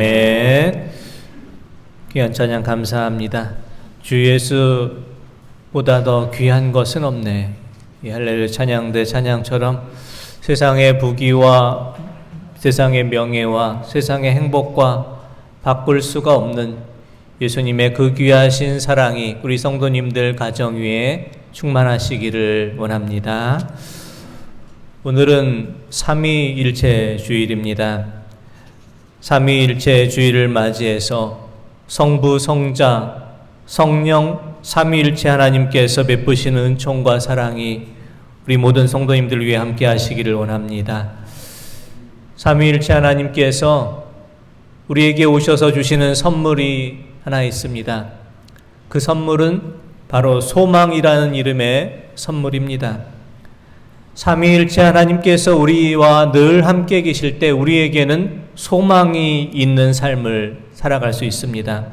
아멘. 귀한 찬양 감사합니다. 주 예수보다 더 귀한 것은 없네. 이 할렐루야 찬양대 찬양처럼 세상의 부귀와 세상의 명예와 세상의 행복과 바꿀 수가 없는 예수님의 그 귀하신 사랑이 우리 성도님들 가정 위에 충만하시기를 원합니다. 오늘은 삼위일체 주일입니다. 삼위일체 주일을 맞이해서 성부, 성자, 성령 삼위일체 하나님께서 베푸시는 은총과 사랑이 우리 모든 성도님들 위해 함께 하시기를 원합니다. 삼위일체 하나님께서 우리에게 오셔서 주시는 선물이 하나 있습니다. 그 선물은 바로 소망이라는 이름의 선물입니다. 삼위일체 하나님께서 우리와 늘 함께 계실 때 우리에게는 소망이 있는 삶을 살아갈 수 있습니다.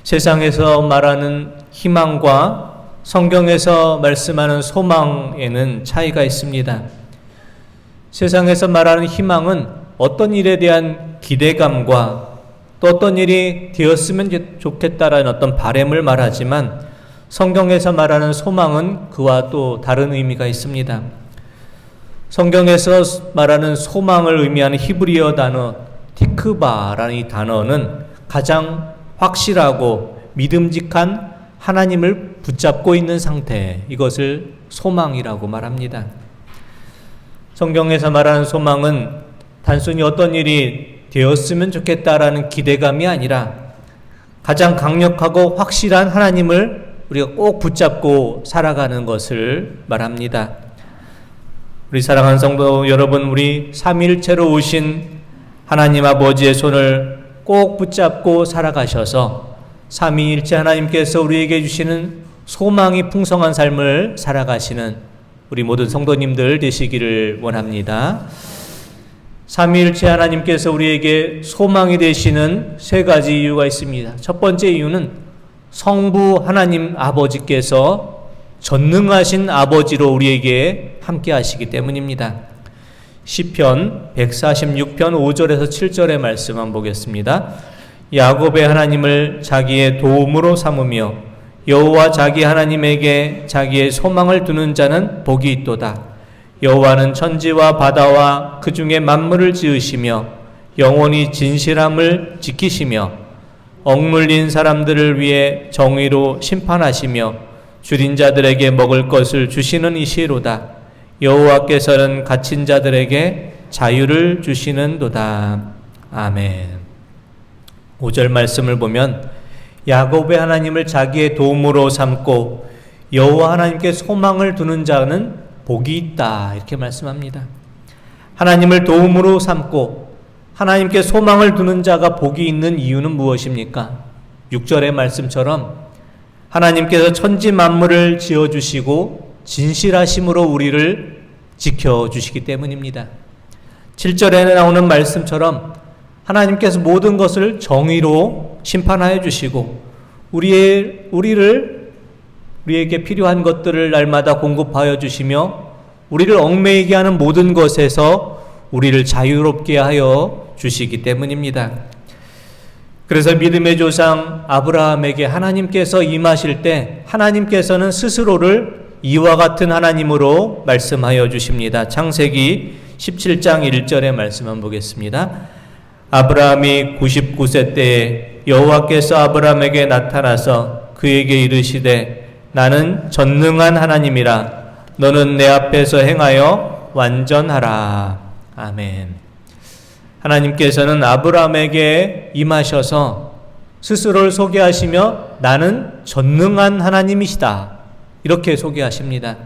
세상에서 말하는 희망과 성경에서 말씀하는 소망에는 차이가 있습니다. 세상에서 말하는 희망은 어떤 일에 대한 기대감과 또 어떤 일이 되었으면 좋겠다라는 어떤 바람을 말하지만 성경에서 말하는 소망은 그와 또 다른 의미가 있습니다. 성경에서 말하는 소망을 의미하는 히브리어 단어 티크바라는 이 단어는 가장 확실하고 믿음직한 하나님을 붙잡고 있는 상태, 이것을 소망이라고 말합니다. 성경에서 말하는 소망은 단순히 어떤 일이 되었으면 좋겠다라는 기대감이 아니라 가장 강력하고 확실한 하나님을 우리가 꼭 붙잡고 살아가는 것을 말합니다. 우리 사랑하는 성도 여러분, 우리 삼위일체로 오신 하나님 아버지의 손을 꼭 붙잡고 살아가셔서 삼위일체 하나님께서 우리에게 주시는 소망이 풍성한 삶을 살아가시는 우리 모든 성도님들 되시기를 원합니다. 삼위일체 하나님께서 우리에게 소망이 되시는 세 가지 이유가 있습니다. 첫 번째 이유는 성부 하나님 아버지께서 전능하신 아버지로 우리에게 함께 하시기 때문입니다. 시편 146편 5절에서 7절의 말씀 한번 보겠습니다. 야곱의 하나님을 자기의 도움으로 삼으며 여호와 자기 하나님에게 자기의 소망을 두는 자는 복이 있도다. 여호와는 천지와 바다와 그 중에 만물을 지으시며 영원히 진실함을 지키시며 억눌린 사람들을 위해 정의로 심판하시며 줄인 자들에게 먹을 것을 주시는 이시로다. 여호와께서는 갇힌 자들에게 자유를 주시는도다. 아멘. 5절 말씀을 보면 야곱의 하나님을 자기의 도움으로 삼고 여호와 하나님께 소망을 두는 자는 복이 있다, 이렇게 말씀합니다. 하나님을 도움으로 삼고 하나님께 소망을 두는 자가 복이 있는 이유는 무엇입니까? 6절의 말씀처럼 하나님께서 천지 만물을 지어주시고 진실하심으로 우리를 지켜주시기 때문입니다. 7절에 나오는 말씀처럼 하나님께서 모든 것을 정의로 심판하여 주시고 우리에게 필요한 것들을 날마다 공급하여 주시며 우리를 얽매이게 하는 모든 것에서 우리를 자유롭게 하여 주시기 때문입니다. 그래서 믿음의 조상 아브라함에게 하나님께서 임하실 때 하나님께서는 스스로를 이와 같은 하나님으로 말씀하여 주십니다. 창세기 17장 1절의 말씀 한번 보겠습니다. 아브라함이 99세 때에 여호와께서 아브라함에게 나타나서 그에게 이르시되 나는 전능한 하나님이라 너는 내 앞에서 행하여 완전하라. 아멘. 하나님께서는 아브라함에게 임하셔서 스스로를 소개하시며 나는 전능한 하나님이시다, 이렇게 소개하십니다.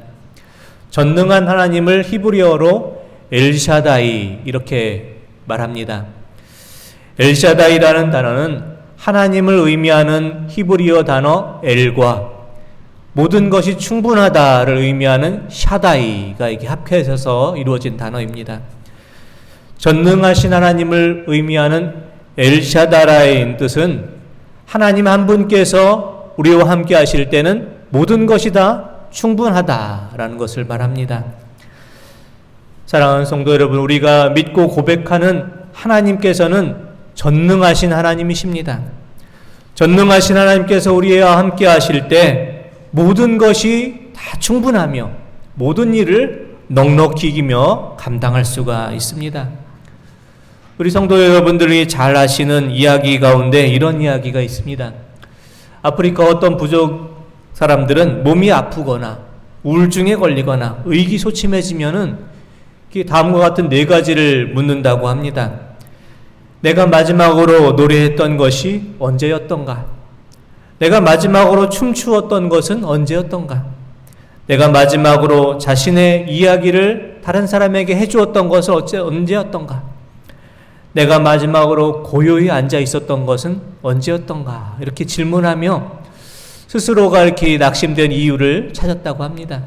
전능한 하나님을 히브리어로 엘샤다이 이렇게 말합니다. 엘샤다이라는 단어는 하나님을 의미하는 히브리어 단어 엘과 모든 것이 충분하다를 의미하는 샤다이가 이렇게 합해져서 이루어진 단어입니다. 전능하신 하나님을 의미하는 엘샤다라인 뜻은 하나님 한 분께서 우리와 함께 하실 때는 모든 것이 다 충분하다라는 것을 말합니다. 사랑하는 성도 여러분, 우리가 믿고 고백하는 하나님께서는 전능하신 하나님이십니다. 전능하신 하나님께서 우리와 함께 하실 때 모든 것이 다 충분하며 모든 일을 넉넉히 이기며 감당할 수가 있습니다. 우리 성도 여러분들이 잘 아시는 이야기 가운데 이런 이야기가 있습니다. 아프리카 어떤 부족 사람들은 몸이 아프거나 우울증에 걸리거나 의기소침해지면은 다음과 같은 4가지를 묻는다고 합니다. 내가 마지막으로 노래했던 것이 언제였던가? 내가 마지막으로 춤추었던 것은 언제였던가? 내가 마지막으로 자신의 이야기를 다른 사람에게 해주었던 것은 언제였던가? 내가 마지막으로 고요히 앉아 있었던 것은 언제였던가? 이렇게 질문하며 스스로가 이렇게 낙심된 이유를 찾았다고 합니다.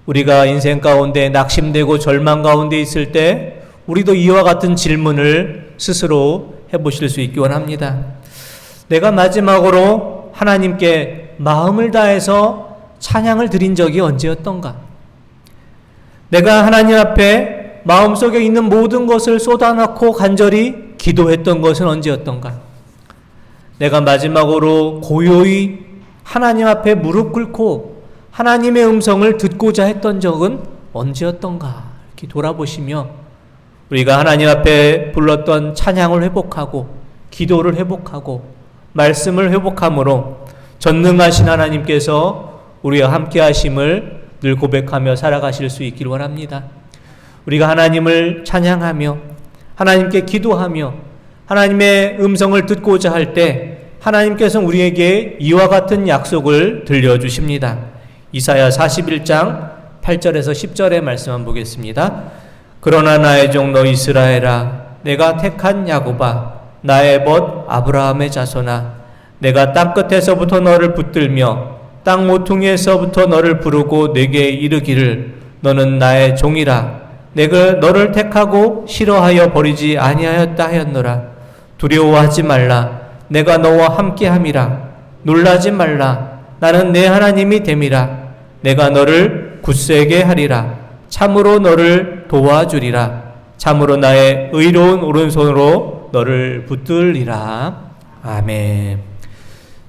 우리가 인생 가운데 낙심되고 절망 가운데 있을 때 우리도 이와 같은 질문을 스스로 해보실 수 있기 원합니다. 내가 마지막으로 하나님께 마음을 다해서 찬양을 드린 적이 언제였던가? 내가 하나님 앞에 마음속에 있는 모든 것을 쏟아놓고 간절히 기도했던 것은 언제였던가? 내가 마지막으로 고요히 하나님 앞에 무릎 꿇고 하나님의 음성을 듣고자 했던 적은 언제였던가? 이렇게 돌아보시며 우리가 하나님 앞에 불렀던 찬양을 회복하고 기도를 회복하고 말씀을 회복함으로 전능하신 하나님께서 우리와 함께 하심을 늘 고백하며 살아가실 수 있기를 원합니다. 우리가 하나님을 찬양하며 하나님께 기도하며 하나님의 음성을 듣고자 할 때 하나님께서 우리에게 이와 같은 약속을 들려주십니다. 이사야 41장 8절에서 10절의 말씀 한번 보겠습니다. 그러나 나의 종너 이스라엘아, 내가 택한 야곱아, 나의 벗 아브라함의 자손아, 내가 땅끝에서부터 너를 붙들며 땅 모퉁이에서부터 너를 부르고 내게 이르기를 너는 나의 종이라. 내가 너를 택하고 싫어하여 버리지 아니하였다 하였노라. 두려워하지 말라. 내가 너와 함께함이라. 놀라지 말라. 나는 내 하나님이 됨이라. 내가 너를 굳세게 하리라. 참으로 너를 도와주리라. 참으로 나의 의로운 오른손으로 너를 붙들리라. 아멘.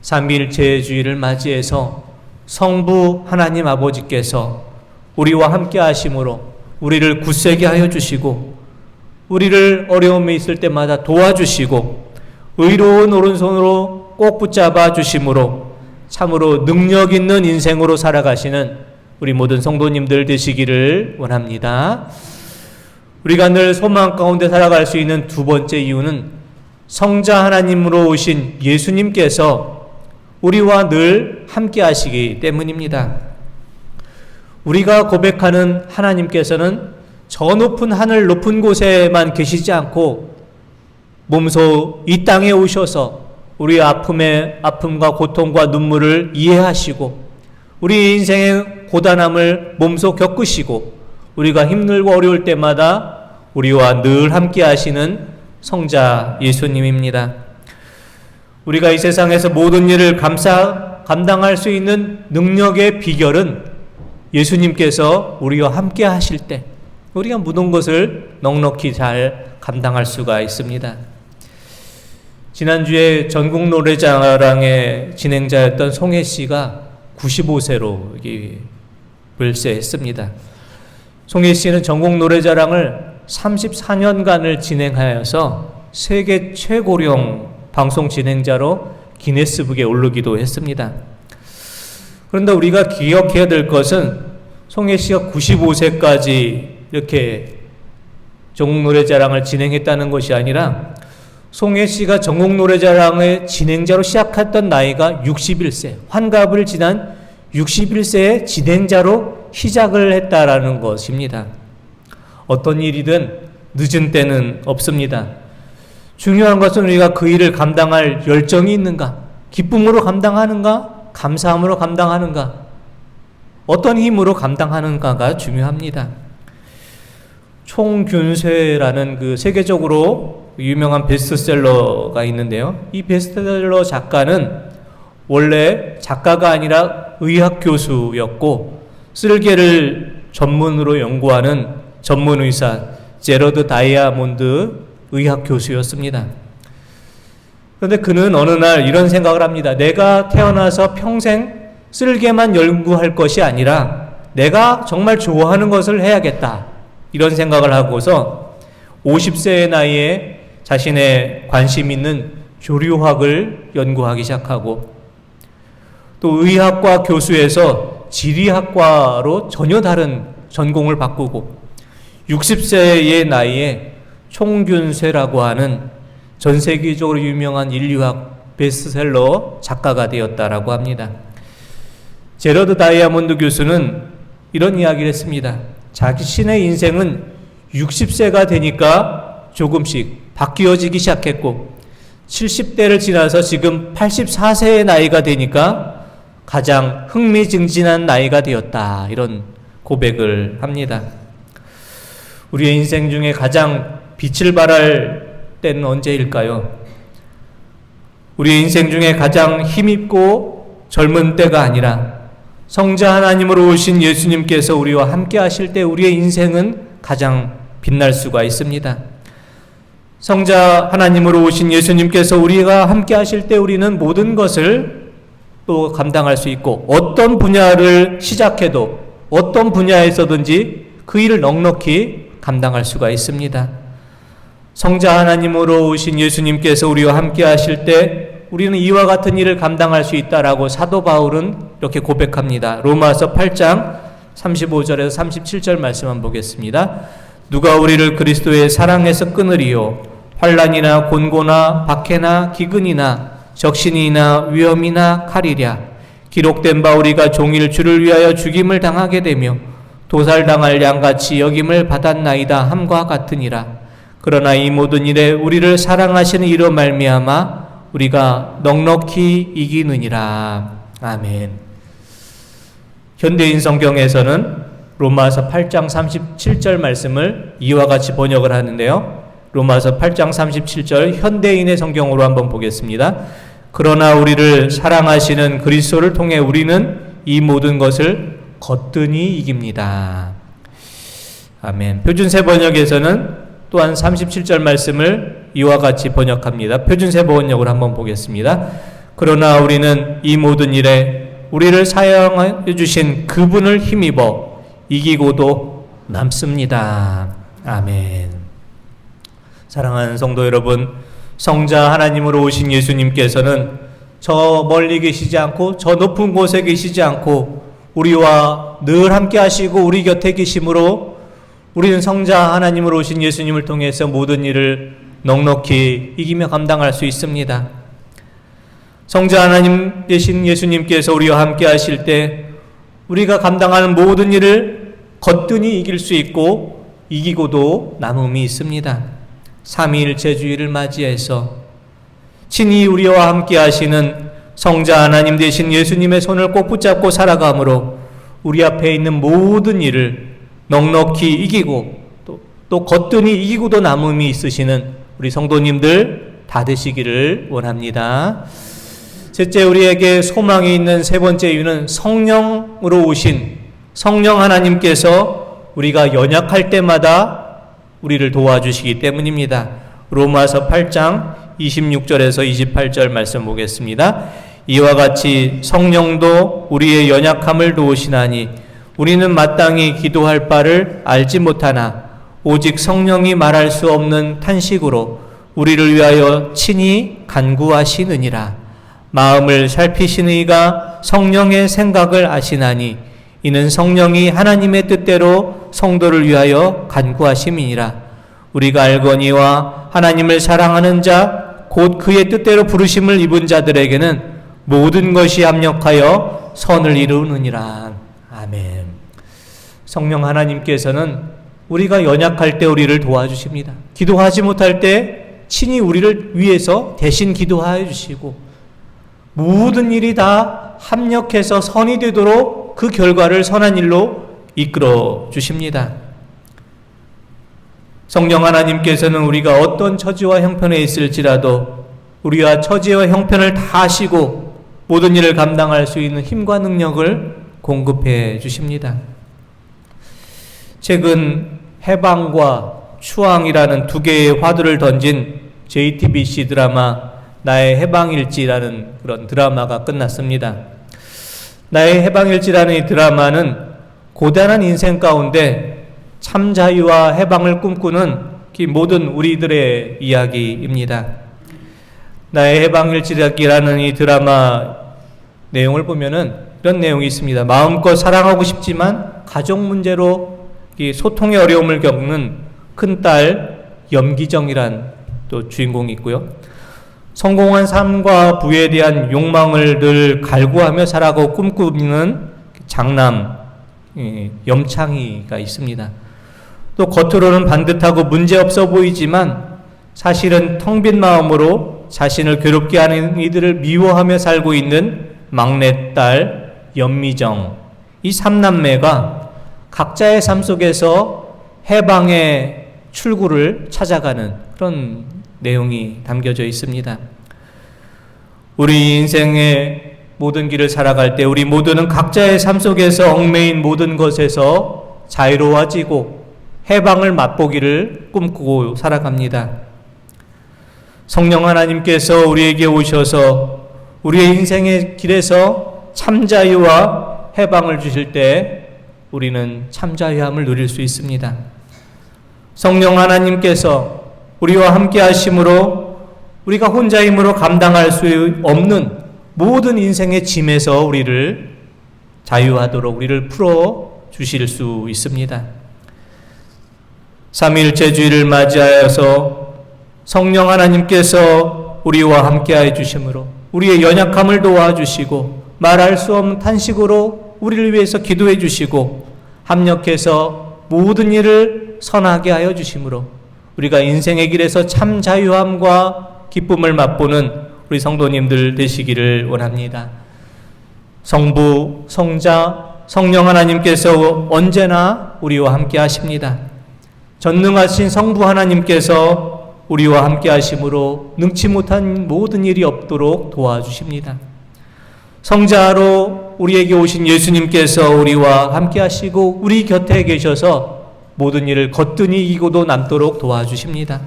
삼위일체주의를 맞이해서 성부 하나님 아버지께서 우리와 함께 하심으로 우리를 굳세게 하여 주시고 우리를 어려움에 있을 때마다 도와주시고 의로운 오른손으로 꼭 붙잡아 주심으로 참으로 능력 있는 인생으로 살아가시는 우리 모든 성도님들 되시기를 원합니다. 우리가 늘 소망 가운데 살아갈 수 있는 두 번째 이유는 성자 하나님으로 오신 예수님께서 우리와 늘 함께 하시기 때문입니다. 우리가 고백하는 하나님께서는 저 높은 하늘 높은 곳에만 계시지 않고 몸소 이 땅에 오셔서 우리의 아픔과 고통과 눈물을 이해하시고 우리 인생의 고단함을 몸소 겪으시고 우리가 힘들고 어려울 때마다 우리와 늘 함께 하시는 성자 예수님입니다. 우리가 이 세상에서 모든 일을 감당할 수 있는 능력의 비결은 예수님께서 우리와 함께 하실 때 우리가 모든 것을 넉넉히 잘 감당할 수가 있습니다. 지난주에 전국 노래자랑의 진행자였던 송혜 씨가 95세로 별세했습니다. 송혜 씨는 전국 노래자랑을 34년간을 진행하여서 세계 최고령 방송 진행자로 기네스북에 오르기도 했습니다. 그런데 우리가 기억해야 될 것은 송혜 씨가 95세까지 이렇게 전국 노래자랑을 진행했다는 것이 아니라 송혜 씨가 전국 노래자랑의 진행자로 시작했던 나이가 61세, 환갑을 지난 61세의 진행자로 시작을 했다라는 것입니다. 어떤 일이든 늦은 때는 없습니다. 중요한 것은 우리가 그 일을 감당할 열정이 있는가, 기쁨으로 감당하는가, 감사함으로 감당하는가, 어떤 힘으로 감당하는가가 중요합니다. 총균쇠라는 그 세계적으로 유명한 베스트셀러가 있는데요. 이 베스트셀러 작가는 원래 작가가 아니라 의학 교수였고 쓸개를 전문으로 연구하는 전문 의사 제러드 다이아몬드 의학 교수였습니다. 그런데 그는 어느 날 이런 생각을 합니다. 내가 태어나서 평생 쓸개만 연구할 것이 아니라 내가 정말 좋아하는 것을 해야겠다. 이런 생각을 하고서 50세의 나이에 자신의 관심 있는 조류학을 연구하기 시작하고 또 의학과 교수에서 지리학과로 전혀 다른 전공을 바꾸고 60세의 나이에 총균쇠라고 하는 전 세계적으로 유명한 인류학 베스트셀러 작가가 되었다라고 합니다. 제러드 다이아몬드 교수는 이런 이야기를 했습니다. 자신의 인생은 60세가 되니까 조금씩 바뀌어지기 시작했고 70대를 지나서 지금 84세의 나이가 되니까 가장 흥미진진한 나이가 되었다. 이런 고백을 합니다. 우리의 인생 중에 가장 빛을 발할 때는 언제일까요? 우리의 인생 중에 가장 힘있고 젊은 때가 아니라 성자 하나님으로 오신 예수님께서 우리와 함께 하실 때 우리의 인생은 가장 빛날 수가 있습니다. 성자 하나님으로 오신 예수님께서 우리가 함께 하실 때 우리는 모든 것을 또 감당할 수 있고 어떤 분야를 시작해도 어떤 분야에서든지 그 일을 넉넉히 감당할 수가 있습니다. 성자 하나님으로 오신 예수님께서 우리와 함께 하실 때 우리는 이와 같은 일을 감당할 수 있다라고 사도 바울은 이렇게 고백합니다. 로마서 8장 35절에서 37절 말씀 한번 보겠습니다. 누가 우리를 그리스도의 사랑에서 끊으리요? 환난이나 곤고나 박해나 기근이나 적신이나 위험이나 칼이랴. 기록된 바 우리가 종일 주를 위하여 죽임을 당하게 되며 도살당할 양같이 여김을 받았나이다 함과 같으니라. 그러나 이 모든 일에 우리를 사랑하시는 이로 말미암아 우리가 넉넉히 이기느니라. 아멘. 현대인 성경에서는 로마서 8장 37절 말씀을 이와 같이 번역을 하는데요. 로마서 8장 37절 현대인의 성경으로 한번 보겠습니다. 그러나 우리를 사랑하시는 그리스도를 통해 우리는 이 모든 것을 거뜬히 이깁니다. 아멘. 표준세 번역에서는 또한 37절 말씀을 이와 같이 번역합니다. 표준세 번역을 한번 보겠습니다. 그러나 우리는 이 모든 일에 우리를 사용해 주신 그분을 힘입어 이기고도 남습니다. 아멘. 사랑하는 성도 여러분, 성자 하나님으로 오신 예수님께서는 저 멀리 계시지 않고 저 높은 곳에 계시지 않고 우리와 늘 함께 하시고 우리 곁에 계심으로 우리는 성자 하나님으로 오신 예수님을 통해서 모든 일을 넉넉히 이기며 감당할 수 있습니다. 성자 하나님 되신 예수님께서 우리와 함께 하실 때 우리가 감당하는 모든 일을 거뜬히 이길 수 있고 이기고도 남음이 있습니다. 삼위일체주의를 맞이해서 친히 우리와 함께 하시는 성자 하나님 되신 예수님의 손을 꼭 붙잡고 살아감으로 우리 앞에 있는 모든 일을 넉넉히 이기고 또 거뜬히 이기고도 남음이 있으시는 우리 성도님들 다 되시기를 원합니다. 셋째, 우리에게 소망이 있는 세 번째 이유는 성령으로 오신 성령 하나님께서 우리가 연약할 때마다 우리를 도와주시기 때문입니다. 로마서 8장 26절에서 28절 말씀 보겠습니다. 이와 같이 성령도 우리의 연약함을 도우시나니 우리는 마땅히 기도할 바를 알지 못하나 오직 성령이 말할 수 없는 탄식으로 우리를 위하여 친히 간구하시느니라. 마음을 살피시는 이가 성령의 생각을 아시나니 이는 성령이 하나님의 뜻대로 성도를 위하여 간구하심이니라. 우리가 알거니와 하나님을 사랑하는 자 곧 그의 뜻대로 부르심을 입은 자들에게는 모든 것이 합력하여 선을 이루느니라. 아멘. 성령 하나님께서는 우리가 연약할 때 우리를 도와주십니다. 기도하지 못할 때 친히 우리를 위해서 대신 기도하여 주시고 모든 일이 다 합력해서 선이 되도록 그 결과를 선한 일로 이끌어 주십니다. 성령 하나님께서는 우리가 어떤 처지와 형편에 있을지라도 우리와 처지와 형편을 다 아시고 모든 일을 감당할 수 있는 힘과 능력을 공급해 주십니다. 최근 해방과 추앙이라는 두 개의 화두를 던진 JTBC 드라마 나의 해방일지라는 그런 드라마가 끝났습니다. 나의 해방일지라는 이 드라마는 고단한 인생 가운데 참 자유와 해방을 꿈꾸는 이 모든 우리들의 이야기입니다. 나의 해방일지라는 이 드라마 내용을 보면은 이런 내용이 있습니다. 마음껏 사랑하고 싶지만 가족 문제로 이 소통의 어려움을 겪는 큰딸 염기정이란 또 주인공이 있고요. 성공한 삶과 부에 대한 욕망을 늘 갈구하며 살아가고 꿈꾸는 장남 염창희가 있습니다. 또 겉으로는 반듯하고 문제없어 보이지만 사실은 텅 빈 마음으로 자신을 괴롭게 하는 이들을 미워하며 살고 있는 막내딸 연미정, 이 삼남매가 각자의 삶 속에서 해방의 출구를 찾아가는 그런 내용이 담겨져 있습니다. 우리 인생의 모든 길을 살아갈 때 우리 모두는 각자의 삶 속에서 얽매인 모든 것에서 자유로워지고 해방을 맛보기를 꿈꾸고 살아갑니다. 성령 하나님께서 우리에게 오셔서 우리의 인생의 길에서 참자유와 해방을 주실 때 우리는 참자유함을 누릴 수 있습니다. 성령 하나님께서 우리와 함께 하심으로 우리가 혼자 힘으로 감당할 수 없는 모든 인생의 짐에서 우리를 자유하도록 우리를 풀어 주실 수 있습니다. 삼위일체 주일을 맞이하여서 성령 하나님께서 우리와 함께해 주심으로 우리의 연약함을 도와주시고 말할 수 없는 탄식으로 우리를 위해서 기도해 주시고 합력해서 모든 일을 선하게 하여 주심으로 우리가 인생의 길에서 참 자유함과 기쁨을 맛보는 우리 성도님들 되시기를 원합니다. 성부, 성자, 성령 하나님께서 언제나 우리와 함께 하십니다. 전능하신 성부 하나님께서 우리와 함께 하심으로 능치 못한 모든 일이 없도록 도와주십니다. 성자로 우리에게 오신 예수님께서 우리와 함께 하시고 우리 곁에 계셔서 모든 일을 거뜬히 이기고도 남도록 도와주십니다.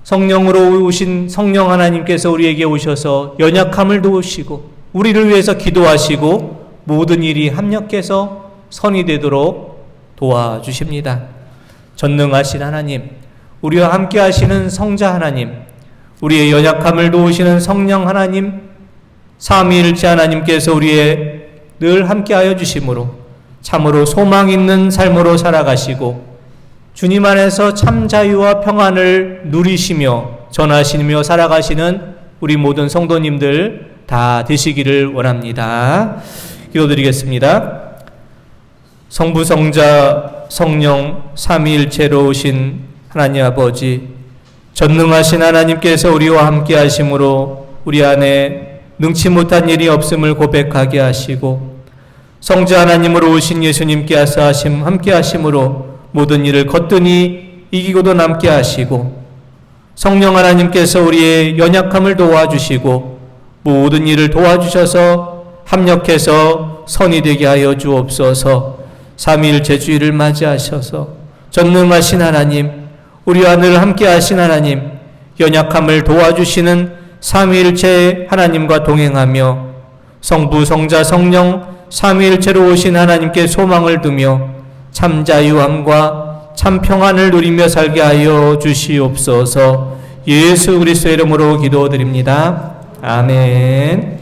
성령으로 오신 성령 하나님께서 우리에게 오셔서 연약함을 도우시고 우리를 위해서 기도하시고 모든 일이 합력해서 선이 되도록 도와주십니다. 전능하신 하나님, 우리와 함께 하시는 성자 하나님, 우리의 연약함을 도우시는 성령 하나님, 삼위일체 하나님께서 우리의 늘 함께하여 주심으로 참으로 소망 있는 삶으로 살아가시고 주님 안에서 참 자유와 평안을 누리시며 전하시며 살아가시는 우리 모든 성도님들 다 되시기를 원합니다. 기도드리겠습니다. 성부, 성자, 성령 삼위일체로 오신 하나님 아버지, 전능하신 하나님께서 우리와 함께 하심으로 우리 안에 능치 못한 일이 없음을 고백하게 하시고 성자 하나님으로 오신 예수님께서 함께 하심으로 모든 일을 거뜬히 이기고도 남게 하시고 성령 하나님께서 우리의 연약함을 도와주시고 모든 일을 도와주셔서 합력해서 선이 되게 하여 주옵소서. 삼위일체 주일을 맞이하셔서 전능하신 하나님, 우리와 늘 함께 하신 하나님, 연약함을 도와주시는 삼위일체 하나님과 동행하며 성부, 성자, 성령 삼위일체로 오신 하나님께 소망을 두며 참 자유함과 참 평안을 누리며 살게 하여 주시옵소서. 예수 그리스도의 이름으로 기도드립니다. 아멘.